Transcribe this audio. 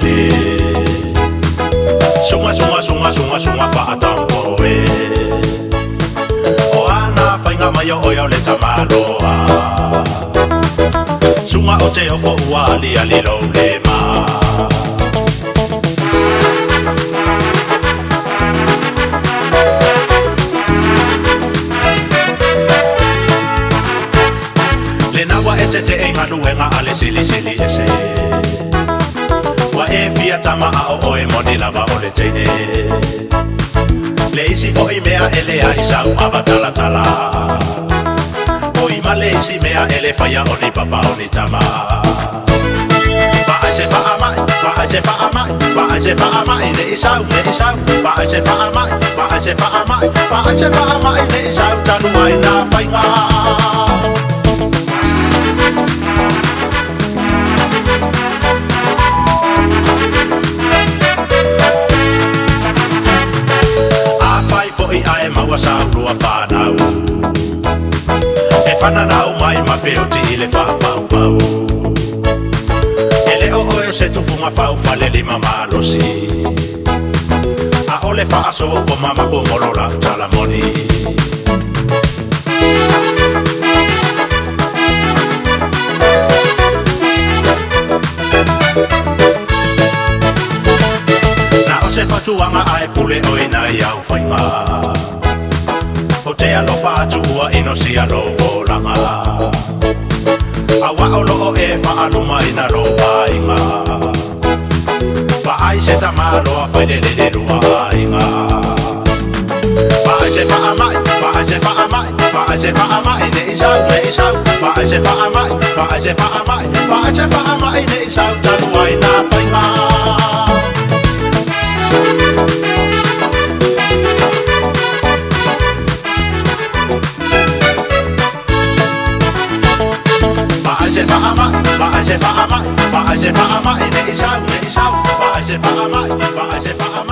lele Sunga sunga sunga sunga sunga whaatampo e O ana whainga mai o iau le tamaloa Sunga o te ofo ua ali ali lau le maa Te e nganu e ngā ale sili sili e se Wa e fia tama a o e moni lava o le teine Le isi fo i mea ele a isau ava tala tala O i ma le isi mea ele faya o ni papa o ni tama Ba a se fa amai, ba a se fa amai, ba a se fa amai le isau, Ba a se fa amai, ba a se fa amai, ba a se fa amai le isau Tanu ai na whainga Maua saurua whanau E whananau mai ma whioti i le whapau pau E leo oe se tufunga whau whale lima malosi A ole whaaso o mama ko morora talamoni Na o se patuanga ae pule oi na iau whainga O te alofa atua ino si alo o langa Awa o loo e whaaluma ina roa inga Paai se tamalo a whailelele rua inga Paai se whaamai, paai se whaamai, paai se whaamai ne isau, Paai se whaamai, paai se whaamai, paai se whaamai ne isau Tanu ai na whainga Ba a se fa amai, ne isau, Ba a se fa amai,